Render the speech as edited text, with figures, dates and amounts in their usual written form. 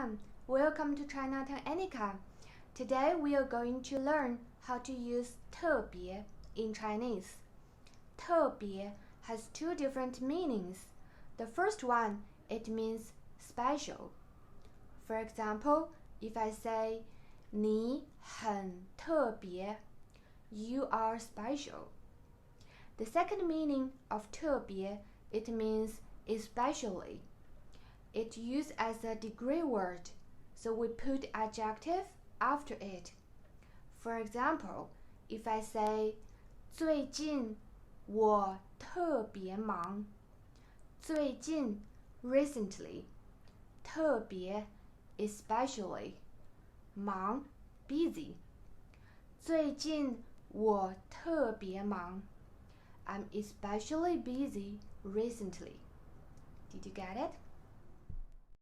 everyone, welcome to Chinatown Anika. Today we are going to learn how to use 特别 in Chinese. 特别 has two different meanings. The first one, it means special. For example, if I say 你很特别, you are special. The second meaning of 特别, it means especially. It's used as a degree word, so we put adjective after it. For example, if I say 最近我特别忙, 最近 recently, 特别 especially, 忙 busy. 最近我特别忙, I'm especially busy recently. Did you get it?